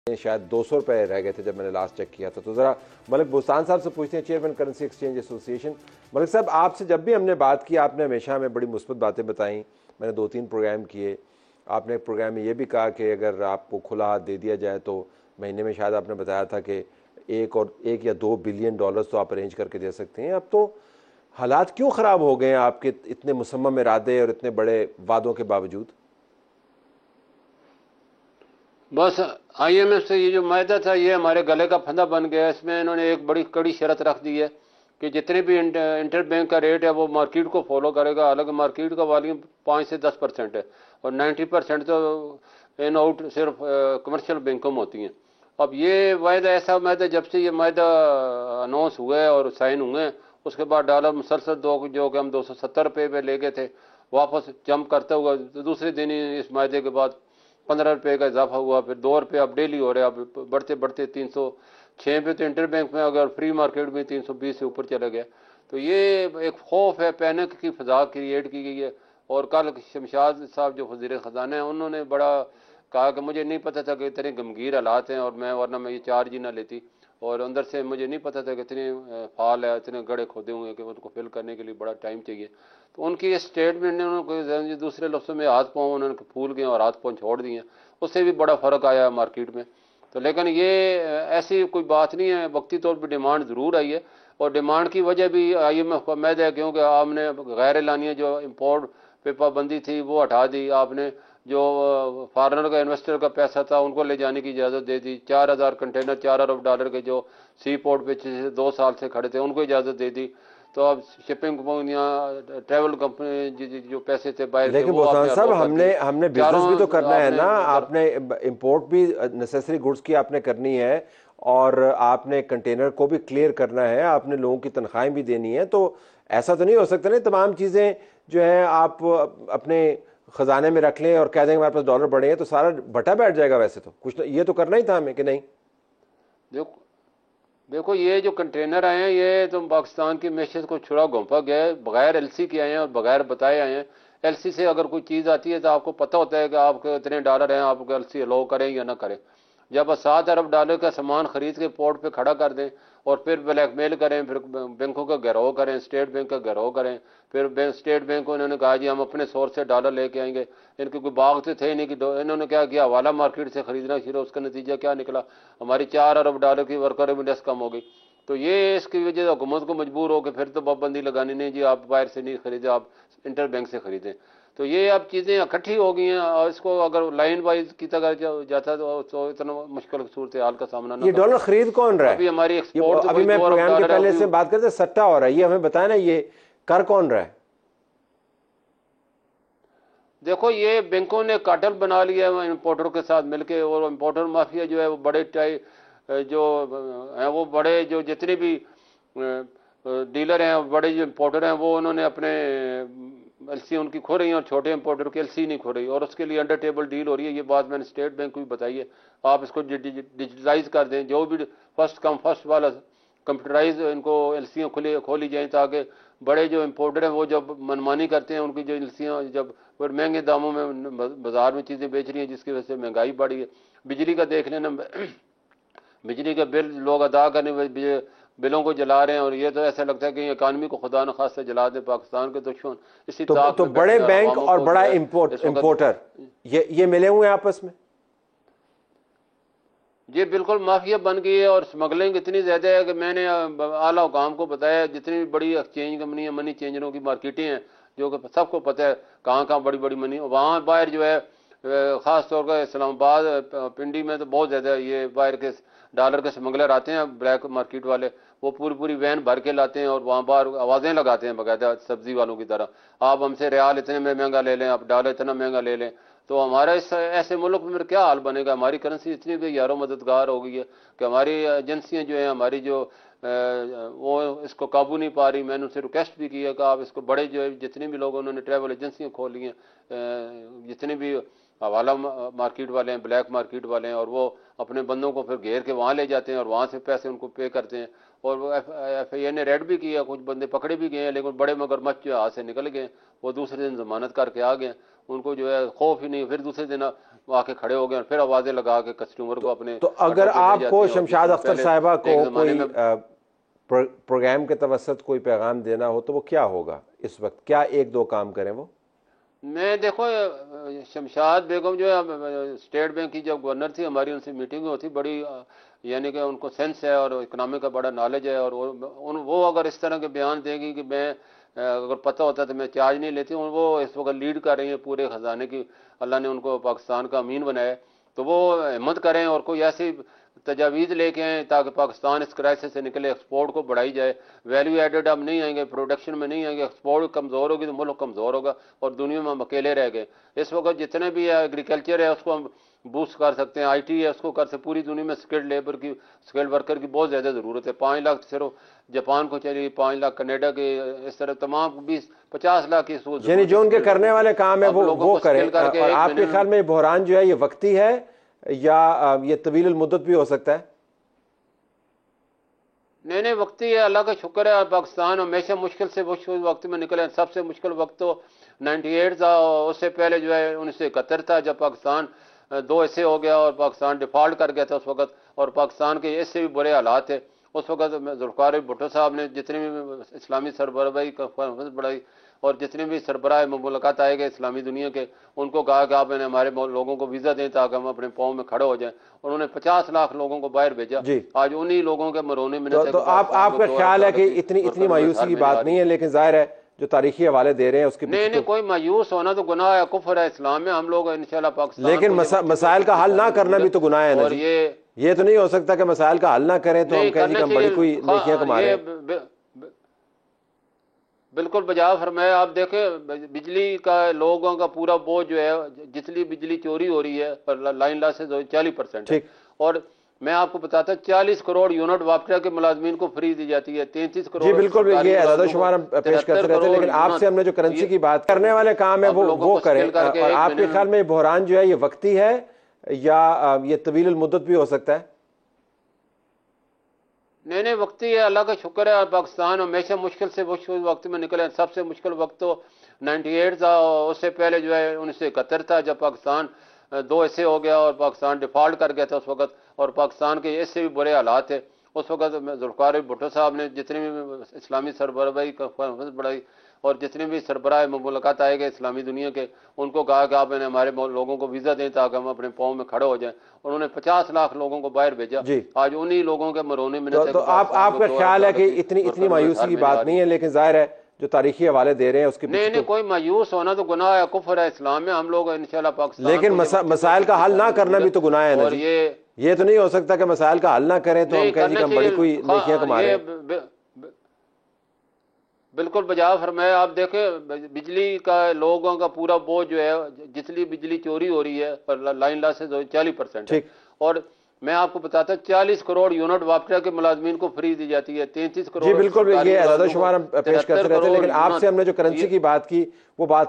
शायद 200 रुपये रह गए थे जब मैंने लास्ट चेक किया था। तो ज़रा मलिक बुस्तान साहब से पूछते हैं, chairman currency exchange association. Malik साहब, आपसे जब भी हमने बात की आपने हमेशा हमें बड़ी मुस्बत बातें बताई। मैंने 2-3 प्रोग्राम किए। आपने एक प्रोग्राम में ये भी कहा कि अगर आपको खुला हाथ दे दिया जाए तो महीने में शायद आपने बताया था कि 1 या 2 बिलियन डॉलर्स तो आप अरेंज करके दे सकते हैं। अब तो हालात क्यों ख़राब हो गए हैं आपके इतने मुसम्मम इरादे और इतने बड़े वादों के बावजूद? बस आईएमएफ से ये जो मायदा था ये हमारे गले का फंदा बन गया। इसमें इन्होंने एक बड़ी कड़ी शर्त रख दी है कि जितने भी इंटर बैंक का रेट है वो मार्केट को फॉलो करेगा। हालांकि मार्केट का वॉल्यूम 5 से 10% है और 90% तो इन आउट सिर्फ कमर्शियल बैंकों में होती हैं। अब ये वायदा ऐसा मायदा जब से ये मायदा अनाउंस हुआ है और साइन हुए हैं उसके बाद डॉलर मुसलसल जो कि हम 270 रुपये पे ले गए थे वापस जंप करता हुआ दूसरे दिन ही इस मायदे के बाद 15 रुपये का इजाफा हुआ, फिर 2 रुपये अब डेली हो रहे हैं। अब बढ़ते बढ़ते 306 पे तो इंटर बैंक में, अगर फ्री मार्केट में 320 से ऊपर चला गया। तो ये एक खौफ है, पैनिक की फजा क्रिएट की गई है। और कल शमशाद साहब जो वज़ीर ख़जाना है उन्होंने बड़ा कहा कि मुझे नहीं पता था कि इतने गमगीर हालात हैं और मैं वरना मैं ये चार्ज ही ना लेती। और अंदर से मुझे नहीं पता था कि इतने फाल है, इतने गड़े खोदे हुए हैं कि उनको फिल करने के लिए बड़ा टाइम चाहिए। तो उनकी ये स्टेटमेंट ने उनको दूसरे लफ्ज़ों में हाथ पाँव उन्होंने फूल गए और हाथ पाँव छोड़ दिए, उससे भी बड़ा फ़र्क आया मार्केट में। तो लेकिन ये ऐसी कोई बात नहीं है, वक्ती तौर पर डिमांड ज़रूर आई है और डिमांड की वजह भी IMF का मैदा है, क्योंकि आपने गैर एलानिया जो इम्पोर्ट पे पाबंदी थी वो हटा दी। आपने जो फॉरेनर का इन्वेस्टर का पैसा था उनको ले जाने की इजाज़त दे दी। 4000 कंटेनर 4 अरब डॉलर के जो सी पोर्ट पे 2 साल से खड़े थे उनको इजाज़त दे दी। तो अब शिपिंग कंपनियाँ, ट्रैवल कंपनी जो पैसे थे बाहर के लेकिन वो बोसान आपने साहब, अलाउ कर दिए। हमने बिजनेस चारों भी तो करना है आपने ना। आपने इंपोर्ट भी नेसेसरी गुड्स की आपने करनी है और आपने कंटेनर को भी क्लियर करना है, आपने लोगों की तनख्वाहें भी देनी है। तो ऐसा तो नहीं हो सकता ना तमाम चीज़ें जो है आप अपने खजाने में रख लें और कह देंगे हमारे पास डॉलर बढ़े हैं तो सारा बटा बैठ जाएगा। वैसे तो कुछ ये तो करना ही था हमें, कि नहीं? देखो देखो ये जो कंटेनर आए हैं ये तो पाकिस्तान की मैशत को छुरा घोंपा गया है, बगैर LC के आए हैं और बगैर बताए आए हैं। LC से अगर कोई चीज़ आती है तो आपको पता होता है कि आपके इतने डॉलर हैं, आप LC अलाउ करें या ना करें। जब 7 अरब डॉलर का सामान खरीद के पोर्ट पे खड़ा कर दें और फिर ब्लैकमेल करें, फिर बैंकों का घेराव करें, स्टेट बैंक का घेराव करें, फिर स्टेट बैंक को इन्होंने कहा जी हम अपने सोर्स से डॉलर लेके आएंगे। इनके कोई बाग तो थे नहीं कि इन्होंने क्या किया, हवाला मार्केट से खरीदना शुरू। उसका नतीजा क्या निकला, हमारी 4 अरब डॉलर की वर्कर रेमिडेंस कम हो गई। तो ये इसकी वजह से हुकूमत को मजबूर हो के फिर तो पाबंदी लगानी, नहीं जी आप बाहर से नहीं खरीदे, आप इंटर बैंक से खरीदें। तो ये अब चीज़ें इकट्ठी हो गई हैं और इसको अगर लाइन वाइज किया जाता तो इतना मुश्किल सूरत हाल का सामना ना ये करना डॉलर पड़ता। खरीद कौन तो रहा है? अभी हमारी ये एक्सपोर्ट तो अभी कोई मैं 2 अरब प्रोग्राम के डॉलर है पहले अभी। से बात करते, सट्टा हो रहा है, ये हमें बताया ना, ये कर कौन रहा है? देखो ये बैंकों ने कार्टेल बना लिया है इम्पोर्टर के साथ मिलके, और इम्पोर्टर माफिया जो है वो बड़े जो हैं वो बड़े जो जितने भी डीलर हैं, बड़े जो इम्पोर्टर हैं, वो उन्होंने अपने LC उनकी खो रही है और छोटे इम्पोर्टर की LC नहीं खो रही, और उसके लिए अंडर टेबल डील हो रही है। ये बात मैंने स्टेट बैंक को भी बताई है, आप इसको डिजिटलाइज कर दें, जो भी फर्स्ट कम फर्स्ट वाला कंप्यूटराइज इनको LCयाँ खोली जाएँ, ताकि बड़े जो इम्पोर्टर हैं वो जब मनमानी करते हैं उनकी जो LCयाँ जब फिर महंगे दामों में बाजार में चीज़ें बेच रही हैं जिसकी वजह से महंगाई बढ़ी है। बिजली का देख लेना, बिजली का बिल लोग अदा करने बिलों को जला रहे हैं, और ये तो ऐसा लगता है कि इकानमी को खुदा न खास्ता जला दे पाकिस्तान के दुश्मन इसी ताक तो में बैठे बड़े हैं बैंक अवामों और को जो बड़ा है इस वक्त। इंपोर्टर ये मिले हुए हैं आपस में? ये बिल्कुल माफिया बन गई है और स्मगलिंग इतनी ज़्यादा है कि मैंने आला हुकाम को बताया जितनी भी बड़ी एक्सचेंज कंपनी है, मनी चेंजरों की मार्केटें हैं, जो कि सबको पता है कहाँ कहाँ बड़ी बड़ी मनी, वहाँ बाहर जो है ख़ास तौर पर इस्लामाबाद पिंडी में तो बहुत ज़्यादा ये बाहर के डॉलर के स्मगलर आते हैं, ब्लैक मार्केट वाले। वो पूरी पूरी वैन भर के लाते हैं और वहाँ बाहर आवाज़ें लगाते हैं बाकायदा सब्जी वालों की तरह, आप हमसे रियाल इतने में महंगा ले लें, आप डॉलर इतना महंगा ले लें। तो हमारा इस ऐसे मुल्क में क्या हाल बनेगा। हमारी करेंसी इतनी भी यारों मददगार हो गई है कि हमारी एजेंसियां जो हैं, हमारी जो वो इसको काबू नहीं पा रही। मैंने उनसे रिक्वेस्ट भी की है कि आप इसको बड़े जो है जितने भी लोग उन्होंने ट्रैवल एजेंसियां खोली हैं, जितने भी हवाला मार्केट वाले हैं, ब्लैक मार्केट वाले हैं, और वो अपने बंदों को फिर घेर के वहाँ ले जाते हैं और वहाँ से पैसे उनको पे करते हैं। और वो FIA ने रेड भी किया, कुछ बंदे पकड़े भी गए हैं, लेकिन बड़े मगरमच्छ जो हाथ से निकल गए, वो दूसरे दिन जमानत करके आ गए। उनको जो है खौफ ही नहीं। फिर दूसरे दिन वो आके खड़े हो गए और फिर आवाजें लगा के कस्टमर को अपने तो अगर आपको शमशाद अख्तर साहिबा को कोई प्रोग्राम के तवसत कोई पैगाम देना हो तो वो क्या होगा इस वक्त, क्या एक दो काम करें वो? मैं देखो शमशाद बेगम जो है स्टेट बैंक की जब गवर्नर थी, हमारी उनसे मीटिंग होती बड़ी, यानी कि उनको सेंस है और इकोनॉमी का बड़ा नॉलेज है, और वो अगर इस तरह के बयान देगी कि मैं अगर पता होता तो मैं चार्ज नहीं लेती, वो इस वक्त लीड कर रही है पूरे खजाने की, अल्लाह ने उनको पाकिस्तान का अमीन बनाया, तो वो हिम्मत करें और कोई ऐसी तजावीज़ लेके आए ताकि पाकिस्तान इस क्राइसिस से निकले, एक्सपोर्ट को बढ़ाई जाए। वैल्यू एडेड हम नहीं आएंगे, प्रोडक्शन में नहीं आएंगे, एक्सपोर्ट कमज़ोर होगी तो मुल्क कमज़ोर होगा और दुनिया में हम अकेले रह गए। इस वक्त जितने भी एग्रीकल्चर है उसको हम बूस्ट कर सकते हैं, IT है उसको कर सकते, पूरी दुनिया में स्किल्ड लेबर की, स्किल्ड वर्कर की बहुत ज़्यादा ज़रूरत है। 5 लाख सिर्फ जापान को चाहिए, 5 लाख कनाडा के, इस तरह तमाम 20-50 लाख की, यानी जो उनके करने वाले काम है वो करें। और आपके ख्याल में बहरान जो है ये वक्ती है या ये तवील मुद्दत भी हो सकता है? नहीं, वक्ती है, अल्लाह का शुक्र है। पाकिस्तान हमेशा मुश्किल से मुश्किल वक्त में निकले। सबसे मुश्किल वक्त तो 98 था, उससे पहले जो है 1971 था, जब पाकिस्तान 2 हिस्से हो गया और पाकिस्तान डिफॉल्ट कर गया था उस वक्त, और पाकिस्तान के इससे भी बुरे हालात थे उस वक्त। जुल्फ़िकार भुट्टो साहब ने जितनी भी इस्लामी सरबराही कॉन्फ्रेंस बढ़ाई और जितने भी सरबराह मुलाकात आए गए इस्लामी दुनिया के, उनको कहा कि आप हमारे लोगों को वीज़ा दें ताकि हम अपने पाँव में खड़े हो जाएं। उन्होंने 50 लाख लोगों को बाहर भेजा। आज उन्हीं लोगों के मरोने में तो आपका ख्याल है कि इतनी मायूसी की बात नहीं है, लेकिन जाहिर है जो तारीखी हवाले दे रहे हैं उसके नहीं, कोई मायूस होना तो गुनाह है, कुफ्र है इस्लाम में। हम लोग इंशाल्लाह पाकिस्तान, लेकिन मसाइल का हल ना करना भी तो गुनाह है ना। और ये तो नहीं हो सकता कि मसाइल का हल ना करें तो हम कहें कि हम बड़ी कोई नेकियां कमा रहे हैं। बिल्कुल बजा फरमाया। आप देखें बिजली का लोगों का पूरा बोझ जो है, जितनी बिजली चोरी हो रही है, लाइन लॉसेज 40% है। और मैं आपको बताता 40 करोड़ यूनिट वापटा के मुलाजमीन को फ्री दी जाती है, 33 करोड़। जी बिल्कुल, ये आदादोशुमार हम पेश करते रहते हैं, लेकिन आपसे हमने जो करेंसी की बात करने वाले काम है वो करें। और आपके ख्याल में बहरान जो है ये वक्ती है या ये तवील मुद्दत भी हो सकता है? नहीं, वक्ती है, अल्लाह का शुक्र है। पाकिस्तान हमेशा मुश्किल से मुश्किल वक्त में निकले। सबसे मुश्किल वक्त तो 98 था, उससे पहले जो है 1971 था, जब पाकिस्तान 2 हिस्से हो गया और पाकिस्तान डिफॉल्ट कर गया था उस वक्त, और पाकिस्तान के इससे भी बुरे हालात थे उस वक्त। जुल्फ़िकार भुट्टो साहब ने जितनी भी इस्लामी सरबराही कॉन्फ्रेंस बढ़ाई और जितने भी सरबराह मुलाकात आए गए इस्लामी दुनिया के, उनको कहा कि आप हमारे लोगों को वीज़ा दें ताकि हम अपने पाँव में खड़े हो जाएं। उन्होंने 50 लाख लोगों को बाहर भेजा। आज उन्हीं लोगों के मरोने में तो आपका ख्याल है कि इतनी मायूसी की बात नहीं है, लेकिन जाहिर है जो तारीखी हवाले दे रहे हैं उसके नहीं, कोई मायूस होना तो गुनाह है, कुफ्र है इस्लाम में। हम लोग इंशाल्लाह पाकिस्तान, लेकिन मसाइल का हल ना करना भी तो गुनाह है ना। और ये तो नहीं हो सकता कि मसाइल का हल ना करें तो हम कहें कि हम बड़ी कोई नेकियां कमा रहे हैं। बिल्कुल बजा फरमाया। आप देखें बिजली का लोगों का पूरा बोझ जो है, जितनी बिजली चोरी हो रही है, लाइन लॉसेज 40% है। और मैं आपको बताता 40 करोड़ यूनिट वापटा के मुलाजमीन को फ्री दी जाती है, 33 करोड़। जी बिल्कुल, ये आदादशुमार हम पेश करते रहते हैं, लेकिन आपसे हमने जो करेंसी की बात की वो बात